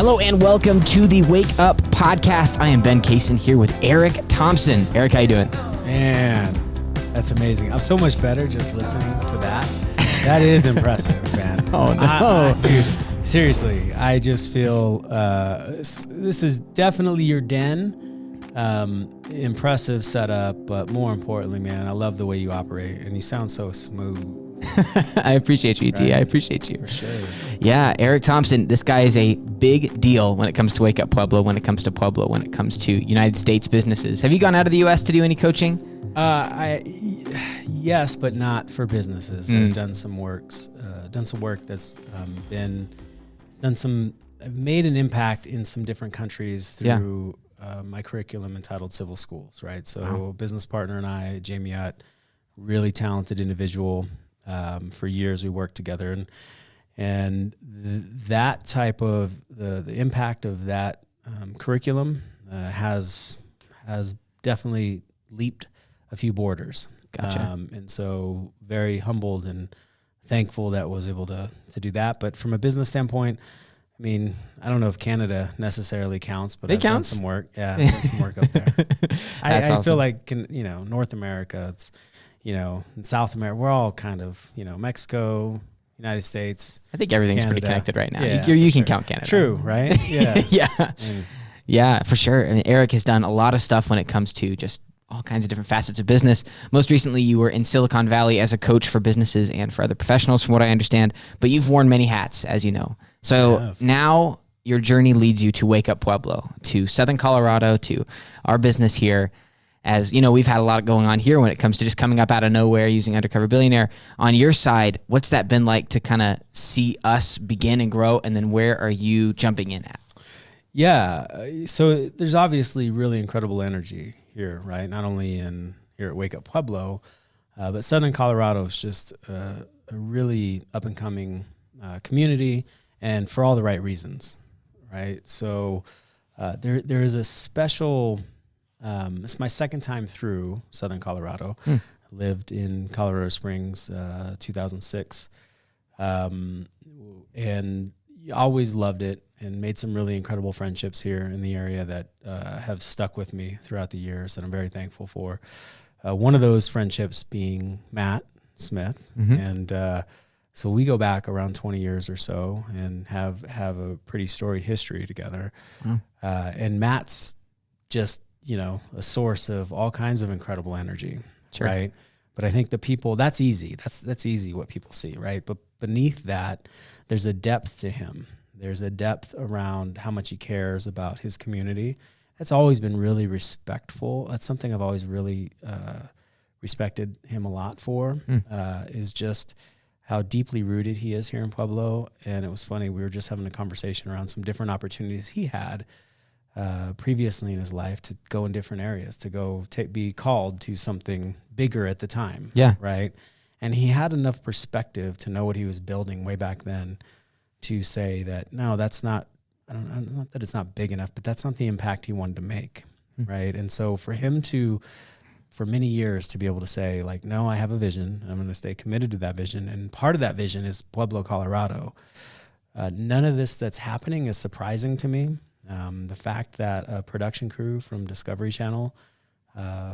Hello and welcome to the Wake Up Podcast. I am Ben Kaysen here with Eric Thompson. Eric, how you doing? Man, that's amazing. I'm so much better just listening to that. That is impressive, man. Oh, no. Dude, seriously, I just feel this is definitely your den. Impressive setup, but more importantly, man, I love the way you operate, and you sound so smooth. I appreciate you, T. Right? I appreciate you. For sure. Yeah, Eric Thompson, this guy is a big deal when it comes to Wake Up Pueblo, when it comes to Pueblo, when it comes to United States businesses. Have you gone out of the U.S. to do any coaching? Yes, but not for businesses. I've done some work that's I've made an impact in some different countries through my curriculum entitled Civil Schools, right? So a business partner and I, Jamie Utt, really talented individual. For years we worked together, and that type of the impact of that curriculum has definitely leaped a few borders. Gotcha. And so very humbled and thankful that was able to do that. But from a business standpoint, I mean, I don't know if Canada necessarily counts, but I've done some work. Yeah, I've done some work up there. I awesome. feel like North America, it's in South America, we're all kind of, Mexico, United States. I think everything's Canada. pretty connected right now. Yeah, you can count Canada. True, right? Yeah. Yeah. Yeah, for sure. I mean, Eric has done a lot of stuff when it comes to just all kinds of different facets of business. Most recently, you were in Silicon Valley as a coach for businesses and for other professionals, from what I understand. But you've worn many hats, as you know. So now your journey leads you to Wake Up Pueblo, to Southern Colorado, to our business here. As you know, we've had a lot going on here when it comes to just coming up out of nowhere using Undercover Billionaire. On your side, what's that been like to kind of see us begin and grow? And then where are you jumping in at? Yeah. So there's obviously really incredible energy here, right? Not only here at Wake Up Pueblo, but Southern Colorado is just a really up and coming community, and for all the right reasons, right? So there is a special. It's my second time through Southern Colorado. I lived in Colorado Springs, 2006, and always loved it and made some really incredible friendships here in the area that have stuck with me throughout the years that I'm very thankful for. One of those friendships being Matt Smith, and so we go back around 20 years or so and have a pretty storied history together. And Matt's just a source of all kinds of incredible energy, right? But I think the people, that's easy. That's easy what people see, right? But beneath that, there's a depth to him. There's a depth around how much he cares about his community. That's always been really respectful. That's something I've always really respected him a lot for, is just how deeply rooted he is here in Pueblo. And it was funny, we were just having a conversation around some different opportunities he had previously in his life to go in different areas, to go be called to something bigger at the time. Yeah. Right. And he had enough perspective to know what he was building way back then to say that, no, that's not, not that it's not big enough, but that's not the impact he wanted to make. Right. And so for him for many years to be able to say like, no, I have a vision. I'm going to stay committed to that vision. And part of that vision is Pueblo, Colorado. None of this that's happening is surprising to me. The fact that a production crew from Discovery Channel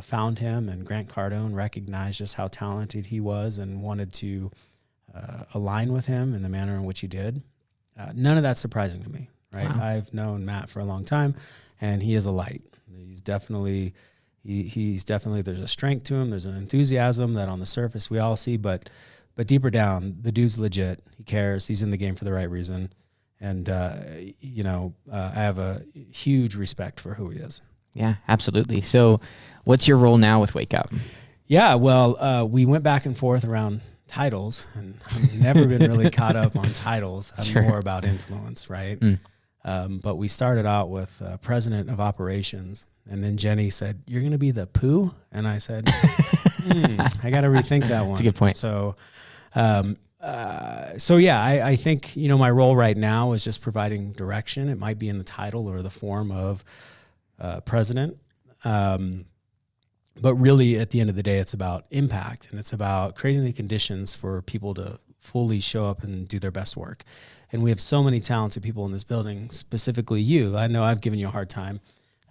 found him, and Grant Cardone recognized just how talented he was and wanted to align with him in the manner in which he did. None of that's surprising to me, right? Wow. I've known Matt for a long time, and he is a light. He's definitely there's a strength to him. There's an enthusiasm that on the surface we all see, but deeper down, the dude's legit. He cares. He's in the game for the right reason. And, I have a huge respect for who he is. Yeah, absolutely. So what's your role now with Wake Up? Yeah, well, we went back and forth around titles, and I've never been really caught up on titles. I'm more about influence, right? But we started out with president of operations, and then Jenny said, "You're going to be the poo?" And I said, I got to rethink that one. That's a good point. So, I think, my role right now is just providing direction. It might be in the title or the form of president. But really, at the end of the day, it's about impact, and it's about creating the conditions for people to fully show up and do their best work. And we have so many talented people in this building, specifically you. I know I've given you a hard time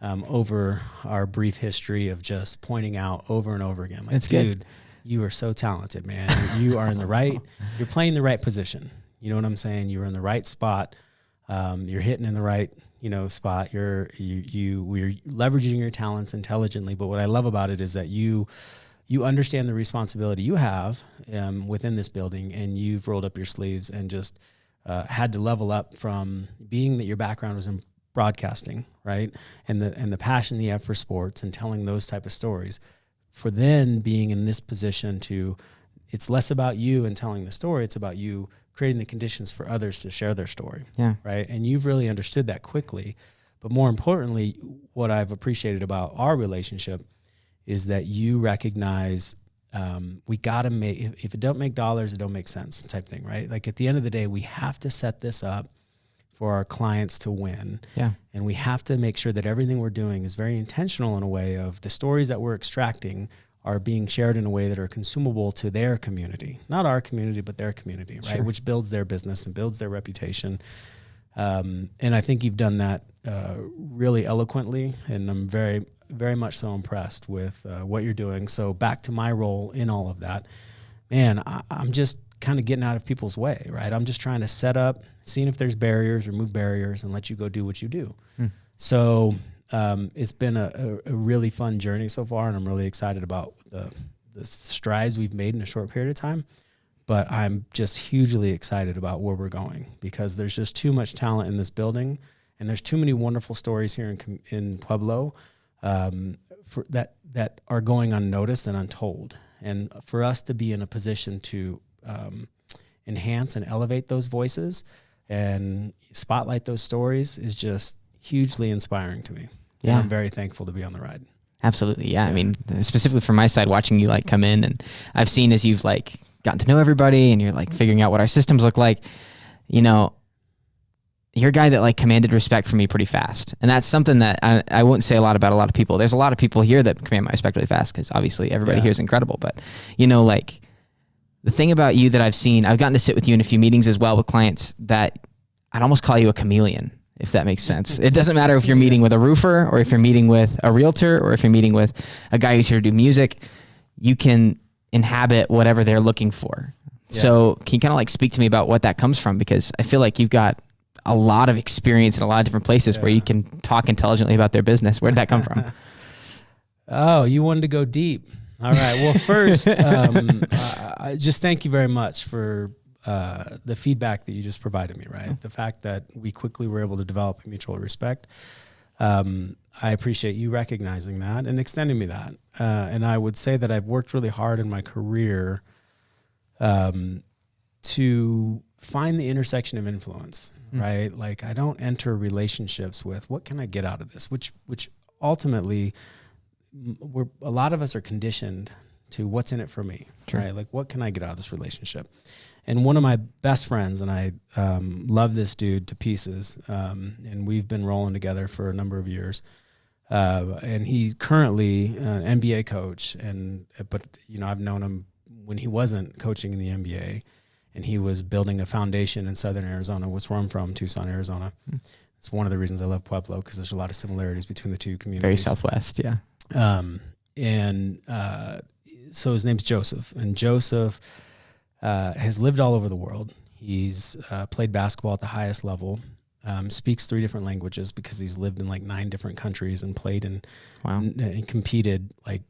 over our brief history of just pointing out over and over again. Like, It's dude, good. you are so talented, man. You are in the right, you're playing the right position. You know what I'm saying? You're in the right spot. You're hitting in the right, spot. We're leveraging your talents intelligently. But what I love about it is that you understand the responsibility you have within this building, and you've rolled up your sleeves and just had to level up from being that your background was in broadcasting, right? And the passion that you have for sports and telling those type of stories, for then being in this position it's less about you and telling the story. It's about you creating the conditions for others to share their story. Yeah. Right. And you've really understood that quickly. But more importantly, what I've appreciated about our relationship is that you recognize we got to make, if it don't make dollars, it don't make sense type thing, right? Like at the end of the day, we have to set this up for our clients to win. Yeah. And we have to make sure that everything we're doing is very intentional in a way of the stories that we're extracting are being shared in a way that are consumable to their community, not our community, but their community, right? Sure. Which builds their business and builds their reputation. And I think you've done that really eloquently, and I'm very, very much so impressed with what you're doing. So back to my role in all of that, man, I'm just kind of getting out of people's way, right? I'm just trying to set up, seeing if there's barriers, remove barriers, and let you go do what you do. So it's been a really fun journey so far, and I'm really excited about the strides we've made in a short period of time. But I'm just hugely excited about where we're going, because there's just too much talent in this building, and there's too many wonderful stories here in Pueblo that are going unnoticed and untold. And for us to be in a position to enhance and elevate those voices and spotlight those stories is just hugely inspiring to me. Yeah. And I'm very thankful to be on the ride. Absolutely. Yeah. I mean, specifically from my side, watching you like come in, and I've seen as you've like gotten to know everybody and you're like figuring out what our systems look like, you're a guy that like commanded respect from me pretty fast. And that's something that I wouldn't say a lot about a lot of people. There's a lot of people here that command my respect really fast, because obviously everybody here is incredible. But, like the thing about you that I've seen, I've gotten to sit with you in a few meetings as well with clients, that I'd almost call you a chameleon, if that makes sense. It doesn't matter if you're meeting with a roofer, or if you're meeting with a realtor, or if you're meeting with a guy who's here to do music, you can inhabit whatever they're looking for. Yeah. So can you kind of like speak to me about what that comes from? Because I feel like you've got a lot of experience in a lot of different places where you can talk intelligently about their business. Where did that come from? Oh, you wanted to go deep. All right. Well, first, I just thank you very much for the feedback that you just provided me, right? The fact that we quickly were able to develop a mutual respect. I appreciate you recognizing that and extending me that. And I would say that I've worked really hard in my career to find the intersection of influence, right? Like I don't enter relationships with what can I get out of this, which ultimately a lot of us are conditioned to what's in it for me, right? Like what can I get out of this relationship? And one of my best friends, and I love this dude to pieces, and we've been rolling together for a number of years. And he's currently an NBA coach, but I've known him when he wasn't coaching in the NBA, and he was building a foundation in Southern Arizona, which is where I'm from, Tucson, Arizona. It's one of the reasons I love Pueblo, because there's a lot of similarities between the two communities. Very Southwest, yeah. So his name's Joseph, and Joseph has lived all over the world. He's played basketball at the highest level, speaks 3 different languages because he's lived in like 9 different countries and played and competed. Like,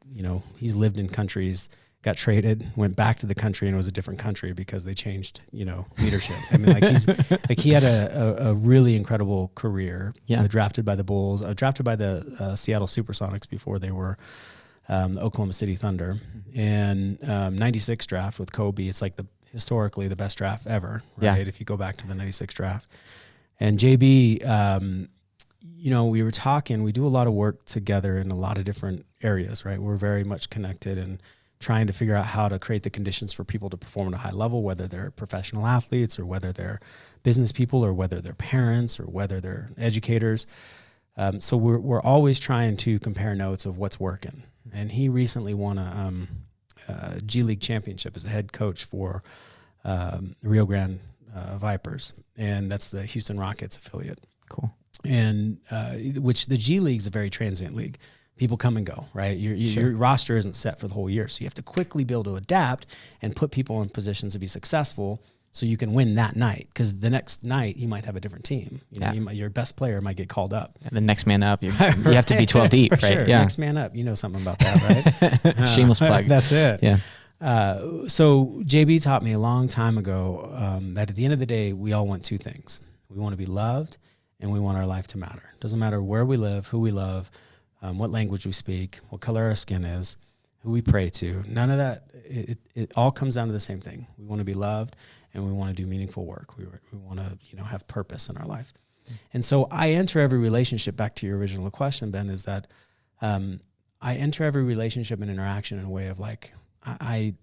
he's lived in countries, got traded, went back to the country, and it was a different country because they changed, leadership. I mean, like he had a really incredible career. Yeah. Drafted by the Bulls, drafted by the Seattle Supersonics before they were the Oklahoma City Thunder, and 96 draft with Kobe. It's like historically the best draft ever, right? If you go back to the 96 draft. And JB, we were talking, we do a lot of work together in a lot of different areas, right? We're very much connected and trying to figure out how to create the conditions for people to perform at a high level, whether they're professional athletes or whether they're business people or whether they're parents or whether they're educators. So we're always trying to compare notes of what's working. And he recently won a G League championship as a head coach for Rio Grande Vipers, and that's the Houston Rockets affiliate. Cool. And which the G League is a very transient league. People come and go, right? Your roster isn't set for the whole year. So you have to quickly be able to adapt and put people in positions to be successful so you can win that night. Because the next night you might have a different team. You know, your best player might get called up. And the next man up, you have to be 12 deep, right? Sure. Yeah. Next man up. You know something about that, right? Shameless plug. That's it. Yeah. So JB taught me a long time ago that at the end of the day, we all want two things. We want to be loved and we want our life to matter. Doesn't matter where we live, who we love, what language we speak, what color our skin is, who we pray to. None of that, it all comes down to the same thing. We want to be loved and we want to do meaningful work. We want to, have purpose in our life. And so I enter every relationship, back to your original question, Ben, is that I enter every relationship and interaction in a way of like, I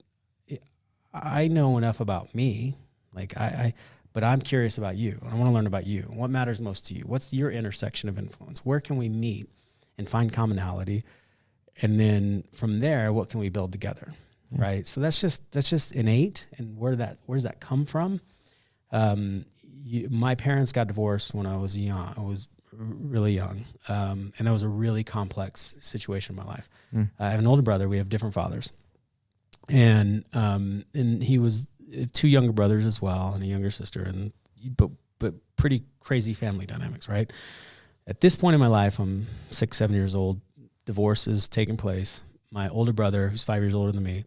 know enough about me, but I'm curious about you. And I want to learn about you. What matters most to you? What's your intersection of influence? Where can we meet and find commonality? And then from there, what can we build together? Yeah. Right. So that's just innate. And where's that come from? My parents got divorced when I was young. I was really young. And that was a really complex situation in my life. I have an older brother. We have different fathers. And he was two younger brothers as well, and a younger sister, but pretty crazy family dynamics, right? At this point in my life, I'm 6, 7 years old. Divorce is taking place. My older brother, who's 5 years older than me,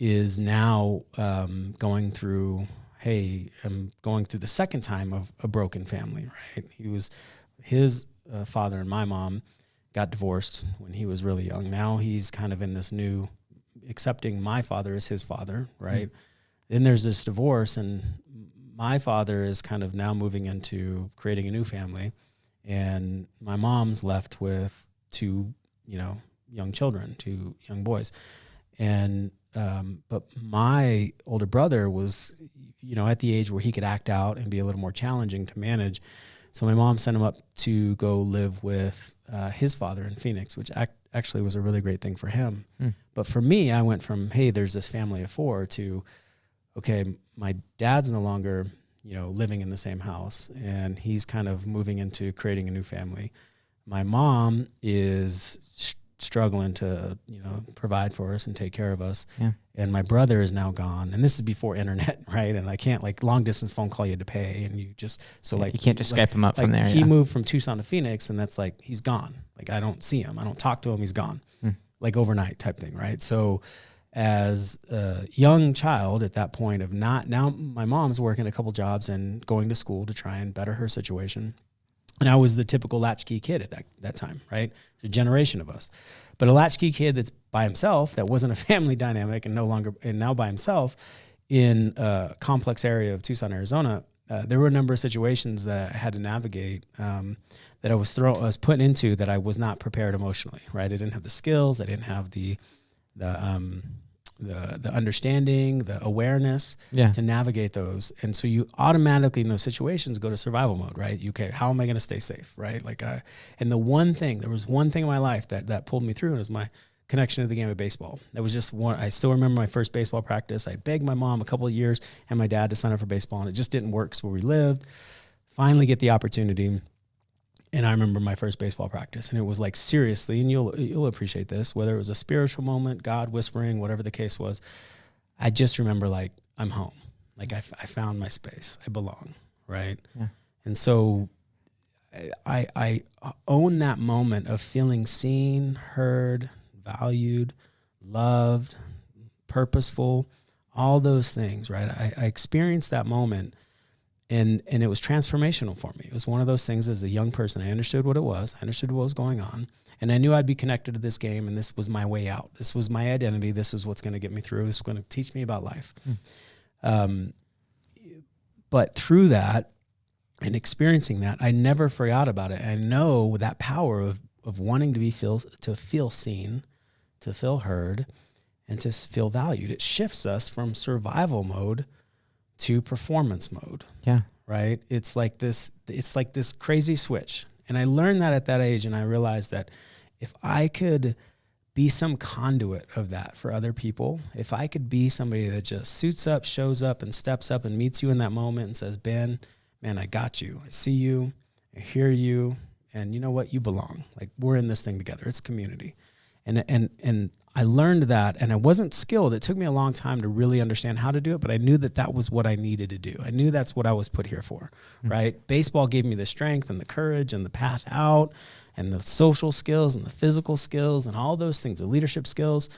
is now going through the second time of a broken family, right? His father and my mom got divorced when he was really young. Now he's kind of in this new, accepting my father as his father, right? Then there's this divorce, and my father is kind of now moving into creating a new family, and my mom's left with two young children, two young boys. And but my older brother was at the age where he could act out and be a little more challenging to manage. So my mom sent him up to go live with his father in Phoenix, which actually was a really great thing for him. But for me, I went from, hey, there's this family of four, to, okay, my dad's no longer, living in the same house, and he's kind of moving into creating a new family. My mom is struggling to, provide for us and take care of us. Yeah. And my brother is now gone. And this is before internet, right? And I can't long distance phone call you had to pay, and you just, you can't just Skype him up from there. He moved from Tucson to Phoenix, and that's he's gone. I don't see him. I don't talk to him. He's gone. Overnight type thing, right? So as a young child at that point of now my mom's working a couple jobs and going to school to try and better her situation. And I was the typical latchkey kid at that time, right? There's a generation of us. But a latchkey kid that's by himself, that wasn't a family dynamic, and now by himself in a complex area of Tucson, Arizona, there were a number of situations that I had to navigate that I was put into that I was not prepared emotionally, right? I didn't have the skills. I didn't have the understanding, the awareness to navigate those. And so you automatically in those situations go to survival mode, right? How am I going to stay safe, right? And there was one thing in my life that pulled me through, and it was my connection to the game of baseball. That was just one. I still remember my first baseball practice. I begged my mom a couple of years and my dad to sign up for baseball, and it just didn't work. So where we lived, finally get the opportunity. And I remember my first baseball practice, and it was seriously, and you'll appreciate this, whether it was a spiritual moment, God whispering, whatever the case was, I just remember I'm home. I found my space. I belong, right? Yeah. And so I own that moment of feeling seen, heard, valued, loved, purposeful, all those things, right? I experienced that moment. And it was transformational for me. It was one of those things as a young person. I understood what it was. I understood what was going on. And I knew I'd be connected to this game, and this was my way out. This was my identity. This was what's going to get me through. This was going to teach me about life. But through that and experiencing that, I never forgot about it. I know that power of wanting to feel seen, to feel heard, and to feel valued. It shifts us from survival mode to performance mode. Yeah. Right. It's like this crazy switch. And I learned that at that age. And I realized that if I could be some conduit of that for other people. If I could be somebody that just suits up, shows up, and steps up and meets you in that moment and says, Ben, man, I got you. I see you. I hear you. And you know what? You belong. Like, we're in this thing together. It's community. And I learned that, and I wasn't skilled. It took me a long time to really understand how to do it, but I knew that that was what I needed to do. I knew that's what I was put here for, right? Baseball gave me the strength and the courage and the path out and the social skills and the physical skills and all those things, the leadership skills,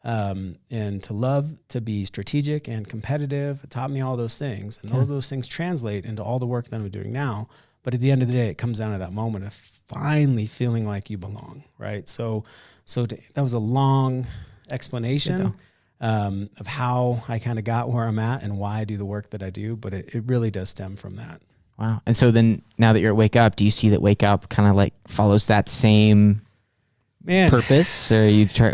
and to love to be strategic and competitive. It taught me all those things, and those things translate into all the work that I'm doing now. But at the end of the day, it comes down to that moment of finally feeling like you belong, right? So that was a long explanation of how I kind of got where I'm at and why I do the work that I do, but it really does stem from that. Wow. And so then now that you're at Wake Up, do you see that Wake Up kind of like follows that same purpose, or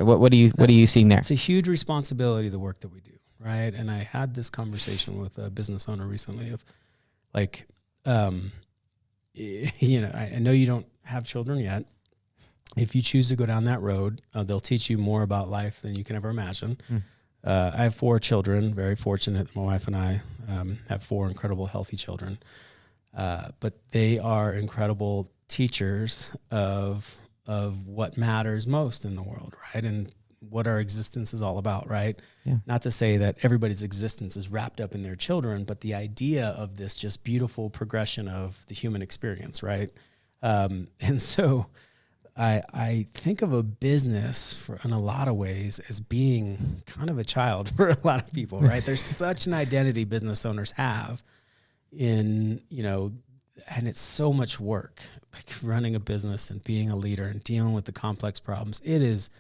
what are you seeing there? It's a huge responsibility, the work that we do, right? And I had this conversation with a business owner recently of like, you know, I know you don't have children yet. If you choose to go down that road, they'll teach you more about life than you can ever imagine. I have 4 children, very fortunate that my wife and I have 4 incredible, healthy children. But they are incredible teachers of what matters most in the world, right? And what our existence is all about, right? Yeah. Not to say that everybody's existence is wrapped up in their children, but the idea of this just beautiful progression of the human experience, right? And so I think of a business in a lot of ways as being kind of a child for a lot of people, right? There's such an identity business owners have in, you know, and it's so much work, like running a business and being a leader and dealing with the complex problems. It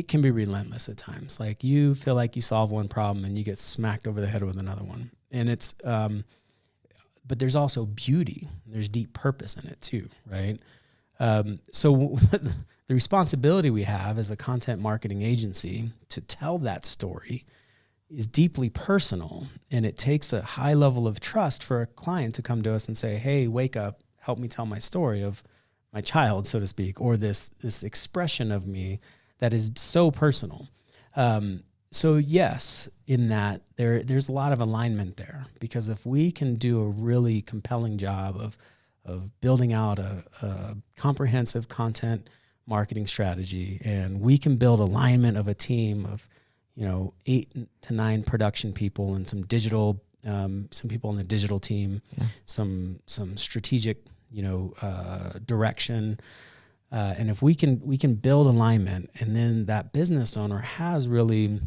can be relentless at times. Like, you feel like you solve one problem and you get smacked over the head with another one. And it's, but there's also beauty. There's deep purpose in it too, right? So the responsibility we have as a content marketing agency to tell that story is deeply personal, and it takes a high level of trust for a client to come to us and say, hey, Wake Up, help me tell my story of my child, so to speak, or this expression of me that is so personal. So yes, in that there's a lot of alignment there, because if we can do a really compelling job of building out a comprehensive content marketing strategy, and we can build alignment of a team of, you know, 8 to 9 production people and some digital, some people on the digital team, some strategic, you know, direction. And if we can build alignment, and then that business owner has really,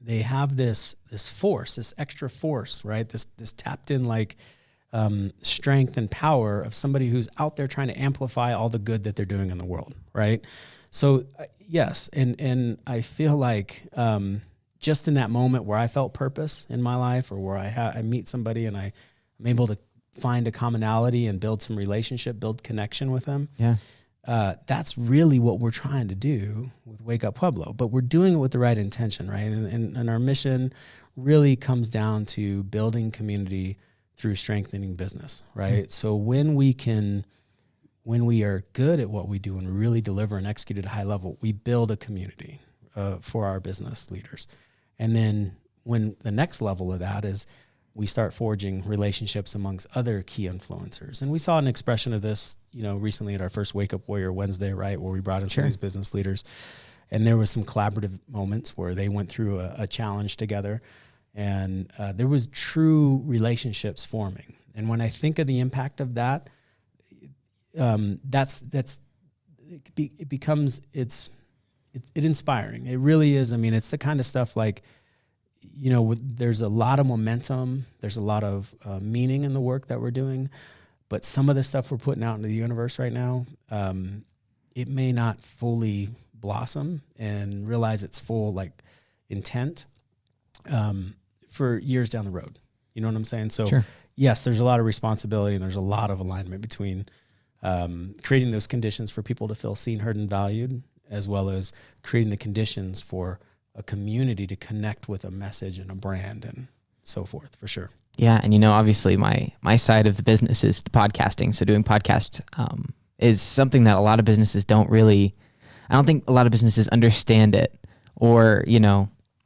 they have this force, this extra force, right? This tapped in like strength and power of somebody who's out there trying to amplify all the good that they're doing in the world, right? So yes, and I feel like just in that moment where I felt purpose in my life, or where I meet somebody and I'm able to find a commonality and build some relationship, build connection with them. Yeah. That's really what we're trying to do with Wake Up Pueblo, but we're doing it with the right intention, right? And our mission really comes down to building community through strengthening business, right? Mm-hmm. So when we are good at what we do and really deliver and execute at a high level, we build a community for our business leaders. And then when the next level of that is we start forging relationships amongst other key influencers. And we saw an expression of this, you know, recently at our first Wake Up Warrior Wednesday, right, where we brought in some of these business leaders. And there was some collaborative moments where they went through a challenge together, and there was true relationships forming. And when I think of the impact of that, it becomes inspiring. It really is. I mean, it's the kind of stuff like, you know, there's a lot of momentum. There's a lot of meaning in the work that we're doing, but some of the stuff we're putting out into the universe right now, it may not fully blossom and realize its full like intent for years down the road. You know what I'm saying? So yes, there's a lot of responsibility, and there's a lot of alignment between creating those conditions for people to feel seen, heard, and valued, as well as creating the conditions for a community to connect with a message and a brand and so forth, for sure. Yeah. And, you know, obviously my side of the business is the podcasting. So doing podcast is something that a lot of businesses don't really I don't think a lot of businesses understand it or,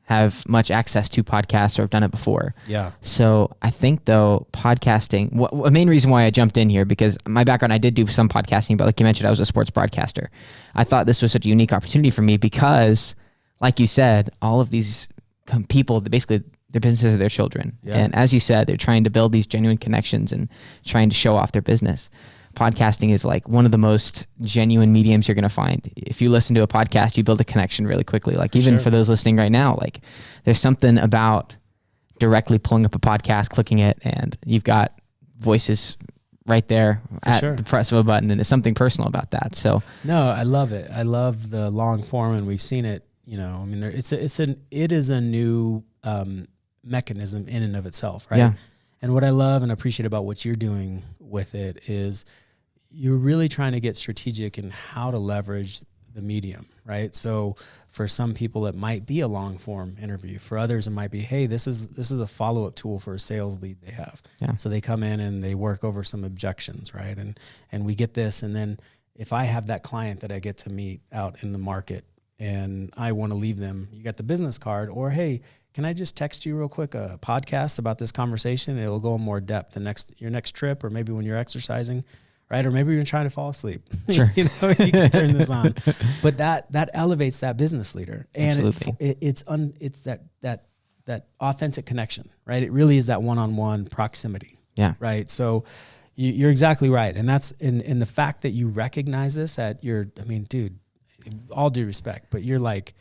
have much access to podcasts or have done it before. Yeah. So I think though podcasting, a main reason why I jumped in here, because my background, I did do some podcasting, but like you mentioned, I was a sports broadcaster. I thought this was such a unique opportunity for me because, like you said, all of these people, basically their businesses are their children. Yeah. And as you said, they're trying to build these genuine connections and trying to show off their business. Podcasting is like one of the most genuine mediums you're going to find. If you listen to a podcast, you build a connection really quickly. Like even for those listening right now, like there's something about directly pulling up a podcast, clicking it, and you've got voices right there at the press of a button, and there's something personal about that. So no, I love it. I love the long form, and we've seen it. I mean, it is a new mechanism in and of itself, right? Yeah. And what I love and appreciate about what you're doing with it is you're really trying to get strategic in how to leverage the medium, right? So for some people, it might be a long form interview. For others, it might be, hey, this is a follow-up tool for a sales lead they have. Yeah. So they come in and they work over some objections, right? And we get this. And then if I have that client that I get to meet out in the market and I want to leave them, you got the business card, or, hey, can I just text you real quick a podcast about this conversation? It will go in more depth your next trip, or maybe when you're exercising, right? Or maybe you're trying to fall asleep. Sure. You can turn this on. But that elevates that business leader. And it's that authentic connection, right? It really is that one-on-one proximity. Yeah. Right. So you're exactly right. And that's in the fact that you recognize this dude, all due respect, but you're like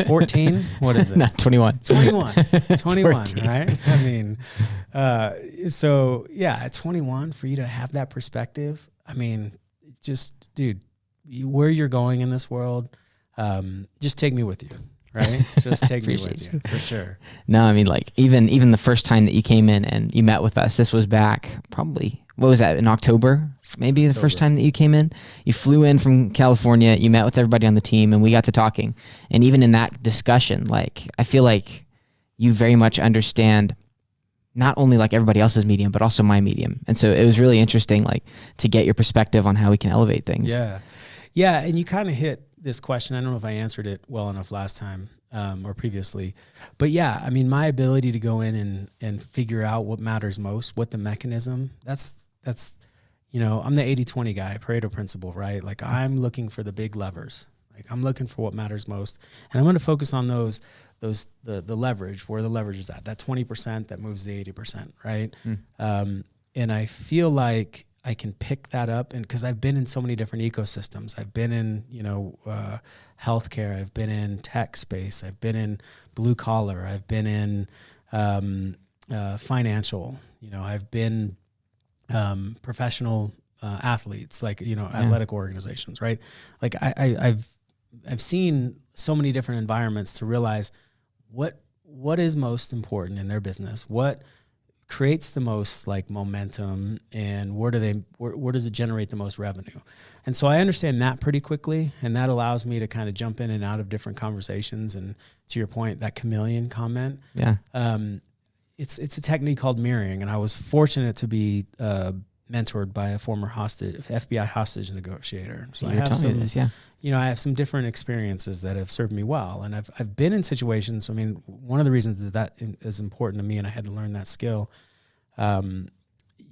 14, what is it? No, 21, 21, right? I mean, so yeah, at 21 for you to have that perspective, I mean, just dude, where you're going in this world, just take me with you, right? Just take me with you for sure. No, I mean, like even the first time that you came in and you met with us, this was back probably, what was that, in October? Maybe the first time that you came in, you flew in from California, you met with everybody on the team, and we got to talking. And even in that discussion, like, I feel like you very much understand not only like everybody else's medium, but also my medium. And so it was really interesting, like, to get your perspective on how we can elevate things. Yeah. Yeah. And you kind of hit this question. I don't know if I answered it well enough last time or previously, but yeah, I mean, my ability to go in and figure out what matters most, what the mechanism, that's, I'm the 80-20 guy, Pareto principle, right? Like I'm looking for the big levers. Like I'm looking for what matters most. And I'm going to focus on the leverage, where the leverage is at, that 20% that moves the 80%, right? And I feel like I can pick that up, and because I've been in so many different ecosystems. I've been in, healthcare. I've been in tech space. I've been in blue collar. I've been in financial. I've been professional athletes, like athletic organizations, right? Like I've seen so many different environments to realize what is most important in their business, what creates the most like momentum, and where does it generate the most revenue. And so I understand that pretty quickly, and that allows me to kind of jump in and out of different conversations. And to your point, that chameleon comment, it's a technique called mirroring. And I was fortunate to be mentored by a former FBI hostage negotiator. So I have I have some different experiences that have served me well. And I've been in situations. I mean, one of the reasons that is important to me, and I had to learn that skill,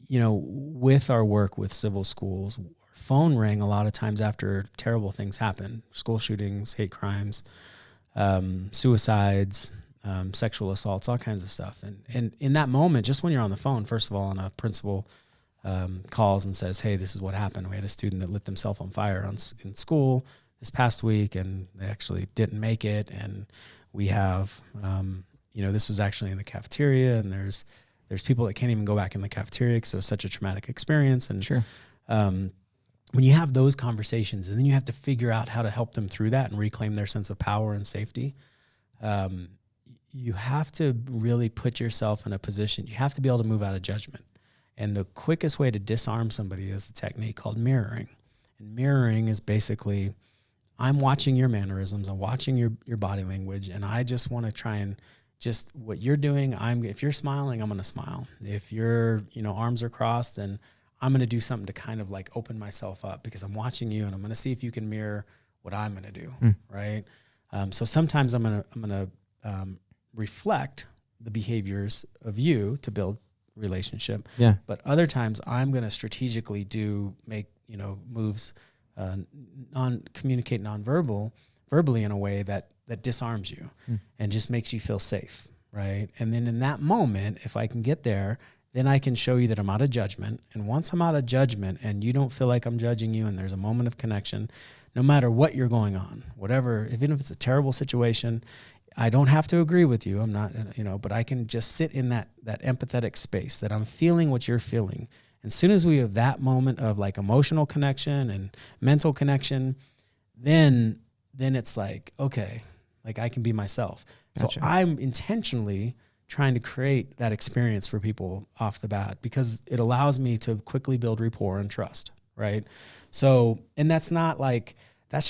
with our work with civil schools, phone rang a lot of times after terrible things happen, school shootings, hate crimes, suicides, sexual assaults, all kinds of stuff. And in that moment, just when you're on the phone, first of all, and a principal calls and says, hey, this is what happened. We had a student that lit themselves on fire in school this past week, and they actually didn't make it. And we have, this was actually in the cafeteria, and there's people that can't even go back in the cafeteria because it was such a traumatic experience. And sure. When you have those conversations, and then you have to figure out how to help them through that and reclaim their sense of power and safety, you have to really put yourself in a position. You have to be able to move out of judgment. And the quickest way to disarm somebody is a technique called mirroring. And mirroring is basically, I'm watching your mannerisms, I'm watching your body language, and I just want to try and just what you're doing. If you're smiling, I'm going to smile. If your arms are crossed, then I'm going to do something to kind of like open myself up, because I'm watching you, and I'm going to see if you can mirror what I'm going to do. Right. So sometimes I'm going to reflect the behaviors of you to build relationship. Yeah. But other times I'm going to strategically make moves, communicate verbally in a way that disarms you and just makes you feel safe. Right. And then in that moment, if I can get there, then I can show you that I'm out of judgment. And once I'm out of judgment and you don't feel like I'm judging you and there's a moment of connection, no matter what you're going on, whatever, even if it's a terrible situation, I don't have to agree with you. I'm not, but I can just sit in that empathetic space that I'm feeling what you're feeling. And as soon as we have that moment of like emotional connection and mental connection, then it's like, okay, like I can be myself. Gotcha. So I'm intentionally trying to create that experience for people off the bat because it allows me to quickly build rapport and trust, right? So, and that's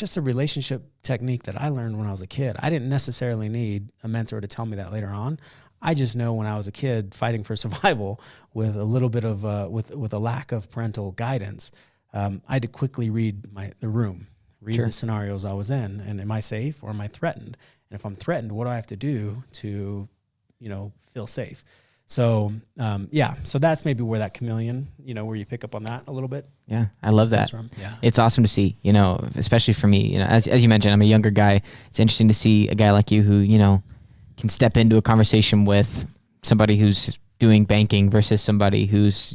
just a relationship technique that I learned when I was a kid. I didn't necessarily need a mentor to tell me that later on. I just know when I was a kid fighting for survival with a little bit of, with a lack of parental guidance, I had to quickly read the room, read the scenarios I was in, and am I safe or am I threatened? And if I'm threatened, what do I have to do to feel safe? So, so that's maybe where that chameleon, where you pick up on that a little bit. Yeah. I love that. Yeah. It's awesome to see, especially for me, as you mentioned, I'm a younger guy. It's interesting to see a guy like you who, can step into a conversation with somebody who's doing banking versus somebody who's,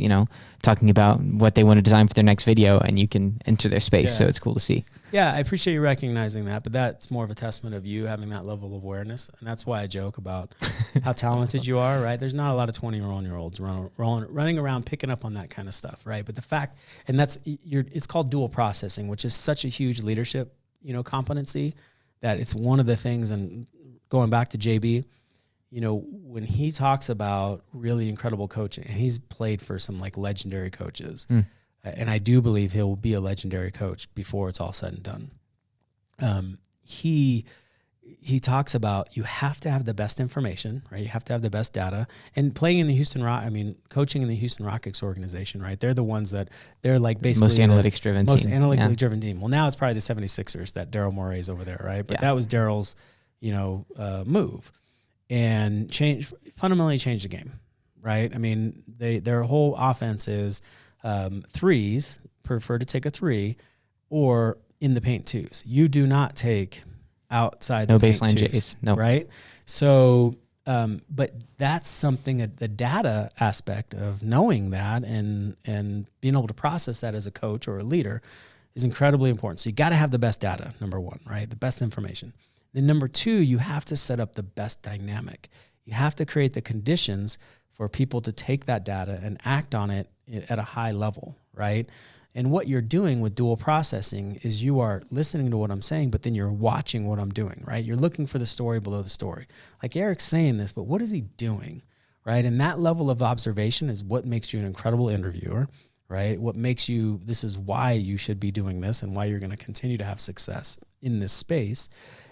talking about what they want to design for their next video, and you can enter their space. Yeah. So it's cool to see. Yeah, I appreciate you recognizing that, but that's more of a testament of you having that level of awareness. And that's why I joke about how talented you are, right? There's not a lot of 20-year-olds running around picking up on that kind of stuff, right? But the fact, and it's called dual processing, which is such a huge leadership, competency that it's one of the things. And going back to JB, when he talks about really incredible coaching, and he's played for some like legendary coaches, and I do believe he'll be a legendary coach before it's all said and done. He talks about you have to have the best information, right? You have to have the best data. And playing in the coaching in the Houston Rockets organization, right? They're the ones they're like basically most analytics driven team. Most analytically driven team. Well, now it's probably the 76ers that Daryl Morey's over there, right? But that was Daryl's, move. And fundamentally changed the game, right? I mean, their whole offense is threes, prefer to take a three, or in the paint twos. You do not take outside the paint baseline twos, J's, no. right? So, but that's something, the data aspect of knowing that and being able to process that as a coach or a leader is incredibly important. So you got to have the best data, number one, right? The best information. Then number two, you have to set up the best dynamic. You have to create the conditions for people to take that data and act on it at a high level, right? And what you're doing with dual processing is you are listening to what I'm saying, but then you're watching what I'm doing, right? You're looking for the story below the story. Like Eric's saying this, but what is he doing, right? And that level of observation is what makes you an incredible interviewer, right? What makes you, this is why you should be doing this and why you're going to continue to have success in this space,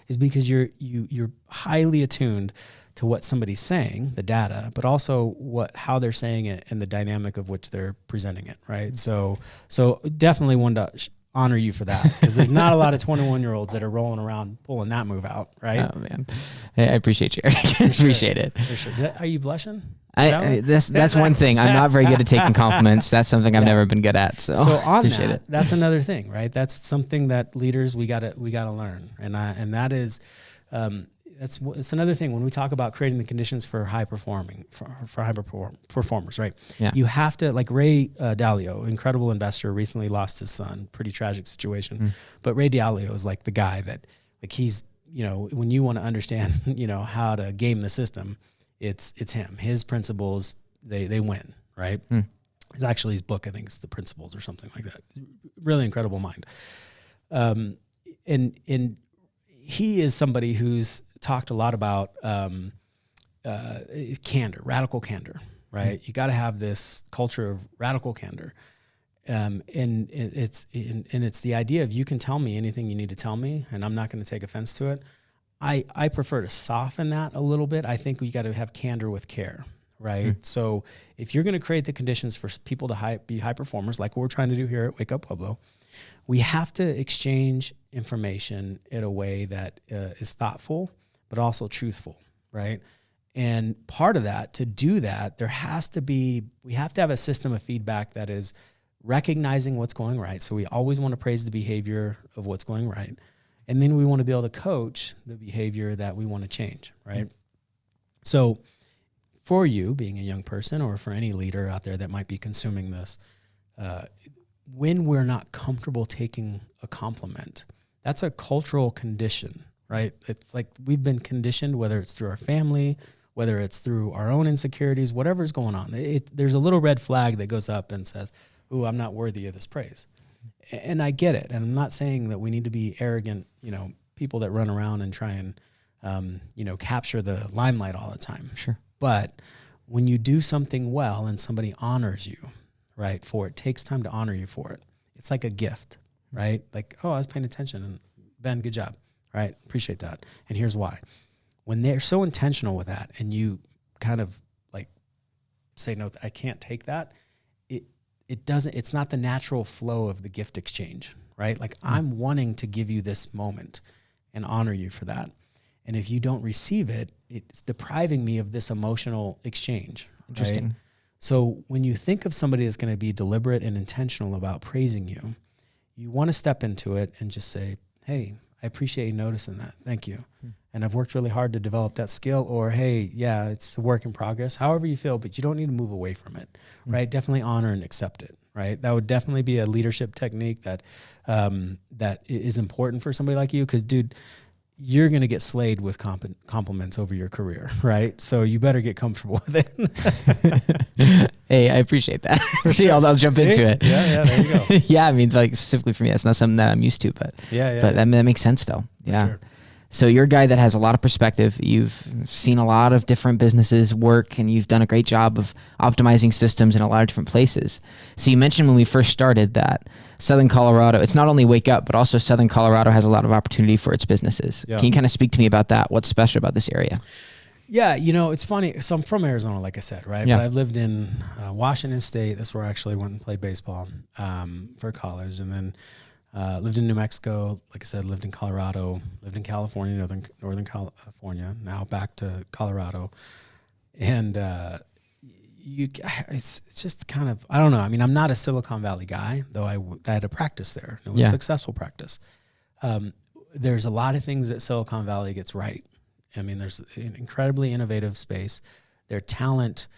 is because you're highly attuned to what somebody's saying, the data, but also how they're saying it and the dynamic of which they're presenting it, right? So definitely wanted to honor you for that, because there's not a lot of 21-year-olds that are rolling around pulling that move out, right? Oh man, I appreciate you. I appreciate it. For sure. Are you blushing? That's one thing. I'm not very good at taking compliments. That's something I've never been good at. So on appreciate that, it. That's another thing, right? That's something that leaders we gotta learn, and that is. It's another thing when we talk about creating the conditions for high performing, for high performers, right? Yeah. You have to, like Ray Dalio, incredible investor, recently lost his son, pretty tragic situation. But Ray Dalio is like the guy that, like, he's, when you want to understand, how to game the system, it's him. His principles, they win, right? It's actually his book, I think it's The Principles or something like that. Really incredible mind. And he is somebody who's talked a lot about candor, radical candor, right? You got to have this culture of radical candor, and it's the idea of you can tell me anything you need to tell me, and I'm not going to take offense to it. I prefer to soften that a little bit. I think we got to have candor with care, right? So if you're going to create the conditions for people to be high performers, like what we're trying to do here at Up Pueblo, we have to exchange information in a way that is thoughtful, but also truthful, right? And part of that, to do that, we have to have a system of feedback that is recognizing what's going right. So we always want to praise the behavior of what's going right. And then we want to be able to coach the behavior that we want to change, right? So for you, being a young person, or for any leader out there that might be consuming this, when we're not comfortable taking a compliment, that's a cultural condition, right? It's like we've been conditioned, whether it's through our family, whether it's through our own insecurities, whatever's going on. There's a little red flag that goes up and says, ooh, I'm not worthy of this praise. And I get it. And I'm not saying that we need to be arrogant, people that run around and try and, capture the limelight all the time. Sure. But when you do something well and somebody honors you, right, for it, takes time to honor you for it. It's like a gift, right? Like, oh, I was paying attention, and Ben, good job, right? Appreciate that. And here's why. When they're so intentional with that and you kind of like say, no, I can't take that, it's not the natural flow of the gift exchange, right? Like I'm wanting to give you this moment and honor you for that. And if you don't receive it, it's depriving me of this emotional exchange. Interesting. Right? So when you think of somebody that's going to be deliberate and intentional about praising you, you want to step into it and just say, hey, I appreciate you noticing that. Thank you. And I've worked really hard to develop that skill. Or, hey, yeah, it's a work in progress. However you feel, but you don't need to move away from it, right? Definitely honor and accept it, right? That would definitely be a leadership technique that is important for somebody like you. Because, dude, you're going to get slayed with compliments over your career, right? So you better get comfortable with it. Hey, I appreciate that. See, I'll jump into it. Yeah, there you go. Yeah, I mean, it's like specifically for me, that's not something that I'm used to, but that makes sense though. Yeah. Sure. So you're a guy that has a lot of perspective. You've seen a lot of different businesses work, and you've done a great job of optimizing systems in a lot of different places. So you mentioned when we first started that Southern Colorado, it's not only Wake Up, but also Southern Colorado has a lot of opportunity for its businesses. Yeah. Can you kind of speak to me about that? What's special about this area? Yeah, it's funny. So I'm from Arizona, like I said, right? Yeah. But I've lived in Washington State. That's where I actually went and played baseball for college. And then lived in New Mexico, like I said, lived in Colorado, lived in California, Northern California, now back to Colorado. And it's just kind of, I don't know. I mean, I'm not a Silicon Valley guy, though I had a practice there. It was a successful practice. There's a lot of things that Silicon Valley gets right. I mean, there's an incredibly innovative space. Their talent,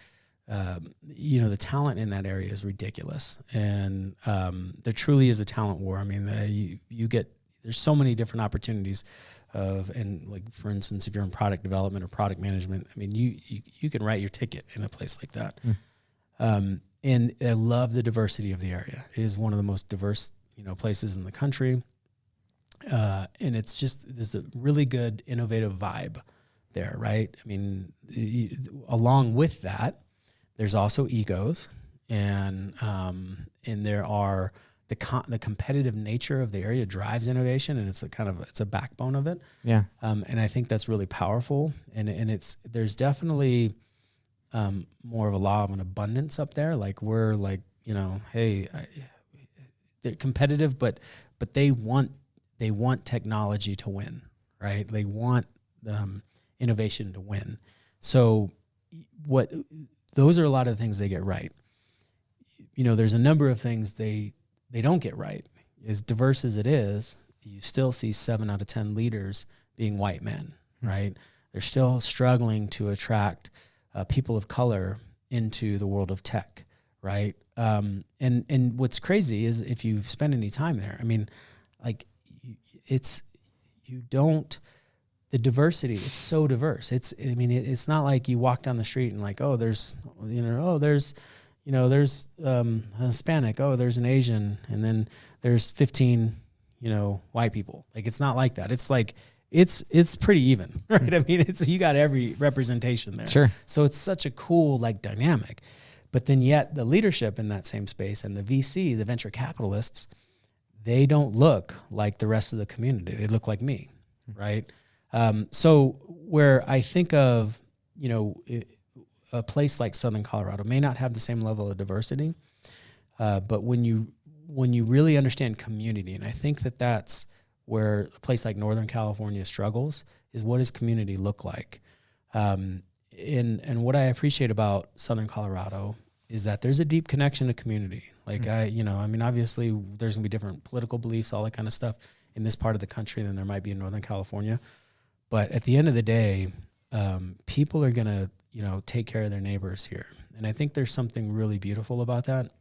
the talent in that area is ridiculous. And there truly is a talent war. I mean, there's so many different opportunities and like, for instance, if you're in product development or product management, I mean, you can write your ticket in a place like that. And I love the diversity of the area. It is one of the most diverse, places in the country. And it's just, there's a really good innovative vibe there, right? I mean, along with that, there's also egos, and there are the competitive nature of the area drives innovation, and it's a backbone of it. Yeah. And I think that's really powerful, and there's definitely more of a law of an abundance up there. Like we're like, hey, they're competitive, but they want technology to win, right? They want innovation to win. So those are a lot of the things they get right. There's a number of things they don't get right. As diverse as it is, you still see 7 out of 10 leaders being white men, right? They're still struggling to attract people of color into the world of tech, right? And what's crazy is if you spend any time there, I mean, like, the diversity, it's so diverse. It's not like you walk down the street and like, oh, there's Hispanic, oh, there's an Asian, and then there's 15, white people. Like, it's not like that. It's like, it's pretty even, right? I mean, you got every representation there. Sure. So it's such a cool, like, dynamic. But then yet the leadership in that same space and the VC, the venture capitalists, they don't look like the rest of the community. They look like me, right? So where I think of, a place like Southern Colorado may not have the same level of diversity, but when you really understand community, and I think that's where a place like Northern California struggles is, what does community look like? And what I appreciate about Southern Colorado is that there's a deep connection to community. Like obviously there's gonna be different political beliefs, all that kind of stuff in this part of the country than there might be in Northern California. But at the end of the day, people are gonna, take care of their neighbors here. And I think there's something really beautiful about that.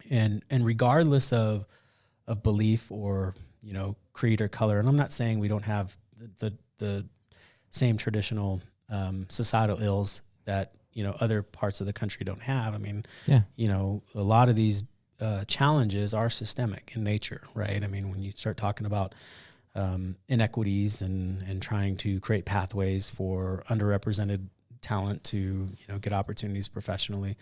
And regardless of belief or, creed or color, and I'm not saying we don't have the same traditional societal ills that, other parts of the country don't have. I mean, a lot of these challenges are systemic in nature, right? I mean, when you start talking about inequities and trying to create pathways for underrepresented talent to, get opportunities professionally,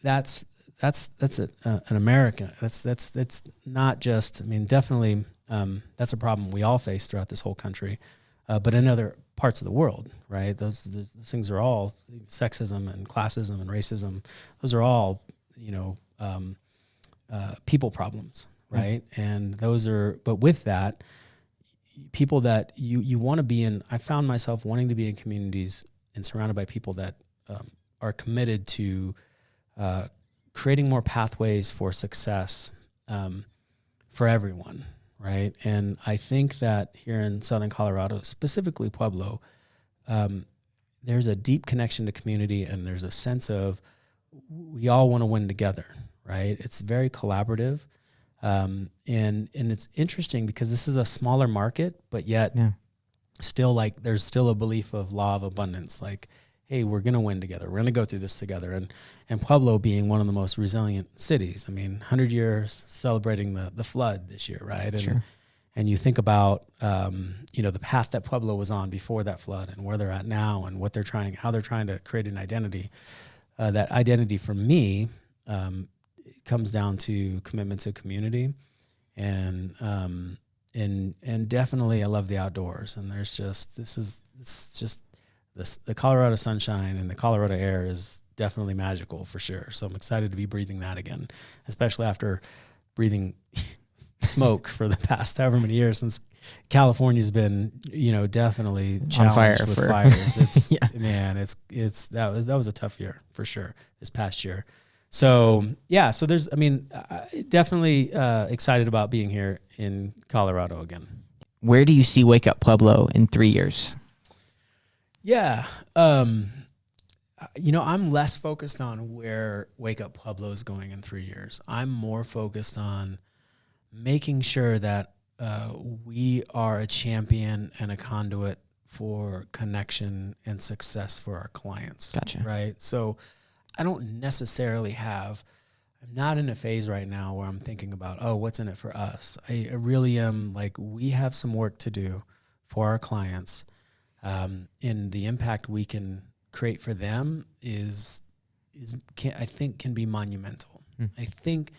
that's an American. That's not just. I mean, definitely, that's a problem we all face throughout this whole country, but in other parts of the world, right? Those things are all sexism and classism and racism. Those are all, people problems, right? And those are. But with that, people that you want to be in. I found myself wanting to be in communities and surrounded by people that are committed to creating more pathways for success for everyone, right? And I think that here in Southern Colorado, specifically Pueblo, there's a deep connection to community, and there's a sense of we all want to win together, right? It's very collaborative, and it's interesting because this is a smaller market, but yet still there's still a belief of law of abundance, like, hey, we're going to win together. We're going to go through this together. And Pueblo being one of the most resilient cities. I mean, 100 years celebrating the flood this year, right? And and you think about, the path that Pueblo was on before that flood and where they're at now and how they're trying to create an identity. That identity for me comes down to commitment to community and definitely I love the outdoors. And there's the Colorado sunshine and the Colorado air is definitely magical for sure. So I'm excited to be breathing that again, especially after breathing smoke for the past however many years, since California's been, definitely challenged with fires. It's that was a tough year for sure this past year. So so there's, definitely excited about being here in Colorado again. Where do you see Wake Up Pueblo in 3 years? Yeah. I'm less focused on where Wake Up Pueblo is going in 3 years. I'm more focused on making sure that we are a champion and a conduit for connection and success for our clients. Gotcha. Right. So I don't necessarily I'm not in a phase right now where I'm thinking about, what's in it for us. I really am we have some work to do for our clients. And the impact we can create for them I think can be monumental. I think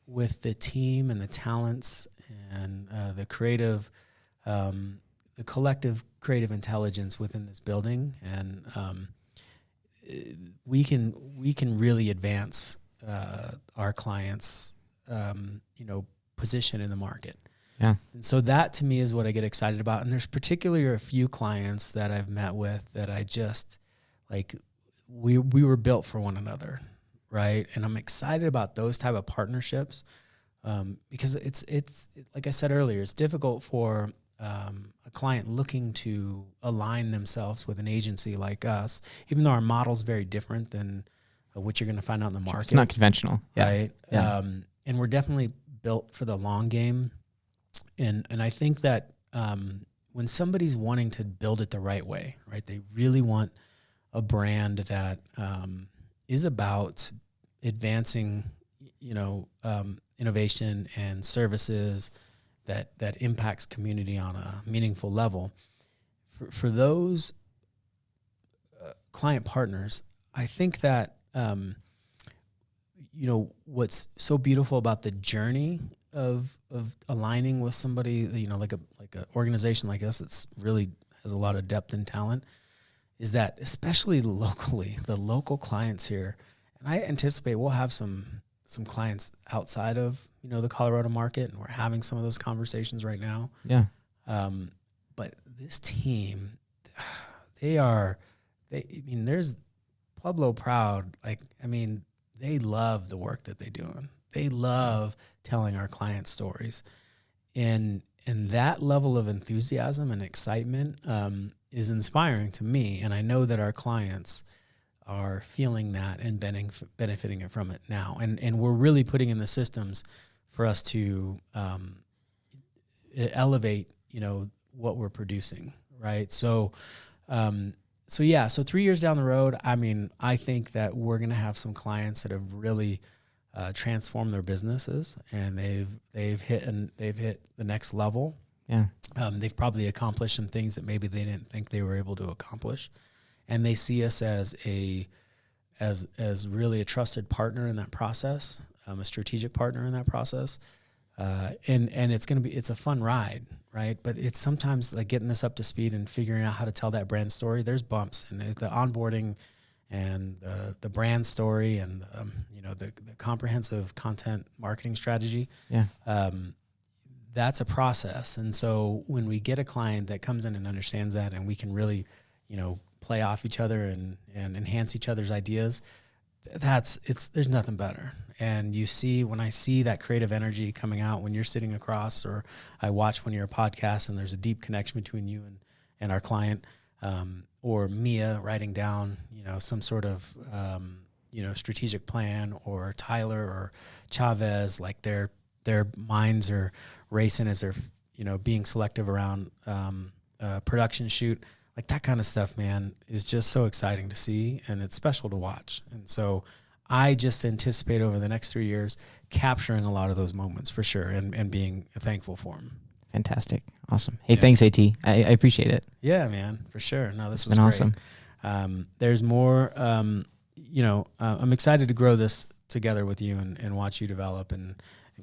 with the team and the talents and the collective creative intelligence within this building, and we can really advance our clients' position in the market. Yeah. And so that to me is what I get excited about. And there's particularly a few clients that I've met with that I just we were built for one another, right? And I'm excited about those type of partnerships because it's like I said earlier, it's difficult for a client looking to align themselves with an agency like us, even though our model's very different than what you're going to find out in the market. It's not conventional, right? Yeah. And we're definitely built for the long game. And I think that when somebody's wanting to build it the right way, right, they really want a brand that is about advancing, innovation and services that impacts community on a meaningful level. For those client partners, I think that what's so beautiful about the journey of aligning with somebody, like a organization like us that's really has a lot of depth and talent, is that especially locally, the local clients here, and I anticipate we'll have some clients outside of the Colorado market, and we're having some of those conversations right now. Yeah. But this team, there's Pueblo Proud. They love the work that they're doing. They love telling our clients stories, and that level of enthusiasm and excitement is inspiring to me. And I know that our clients are feeling that and benefiting from it now. And we're really putting in the systems for us to elevate, what we're producing, right? So 3 years down the road, I think that we're going to have some clients that have really transformed their businesses, and they've hit the next level. Yeah. They've probably accomplished some things that maybe they didn't think they were able to accomplish, and they see us as really a trusted partner in that process, a strategic partner in that process. And it's a fun ride, right? But it's sometimes like getting this up to speed and figuring out how to tell that brand story. There's bumps, and the onboarding and the brand story and the comprehensive content marketing strategy. Yeah. That's a process. And so when we get a client that comes in and understands that, and we can really, play off each other and enhance each other's ideas, there's nothing better. And when I see that creative energy coming out when you're sitting across, or I watch when you're a podcast and there's a deep connection between you and our client, or Mia writing down, some sort of, strategic plan, or Tyler or Chavez, like their minds are racing as they're, being selective around production shoot. Like that kind of stuff, man, is just so exciting to see, and it's special to watch. And so I just anticipate over the next 3 years capturing a lot of those moments for sure, and being thankful for them. Fantastic. Awesome. Hey, thanks, AT. I appreciate it. Yeah, man, for sure. No, this was been great. Awesome. There's more, I'm excited to grow this together with you and watch you develop and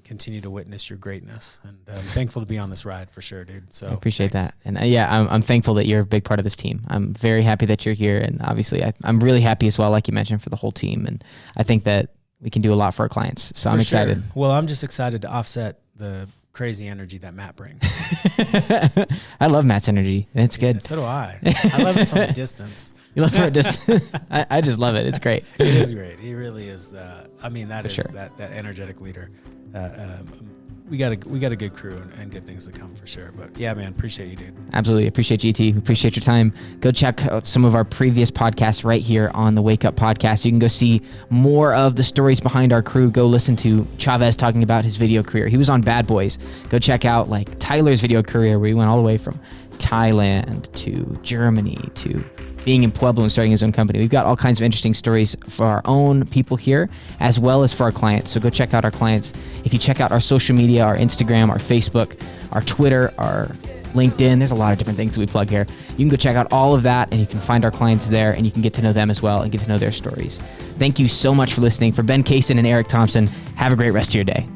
continue to witness your greatness. And I'm thankful to be on this ride for sure, dude. So I appreciate thanks. that. And I'm thankful that you're a big part of this team. I'm very happy that you're here. And obviously I'm really happy as well, like you mentioned, for the whole team. And I think that we can do a lot for our clients. So I'm excited. Sure. Well, I'm just excited to offset the crazy energy that Matt brings. I love Matt's energy. It's good. Yeah, so do I. I love it from a distance. You love it from a distance. I just love it. It's great. It is great. He really is. That is sure. that energetic leader. We got a good crew and good things to come for sure. But yeah, man, appreciate you, dude. Absolutely. Appreciate you, ET. Appreciate your time. Go check out some of our previous podcasts right here on the Wake Up Podcast. You can go see more of the stories behind our crew. Go listen to Chavez talking about his video career. He was on Bad Boys. Go check out like Tyler's video career, where he went all the way from Thailand to Germany to being in Pueblo and starting his own company. We've got all kinds of interesting stories for our own people here, as well as for our clients. So go check out our clients. If you check out our social media, our Instagram, our Facebook, our Twitter, our LinkedIn, there's a lot of different things that we plug here. You can go check out all of that, and you can find our clients there, and you can get to know them as well and get to know their stories. Thank you so much for listening. For Ben Kaysen and Eric Thompson, have a great rest of your day.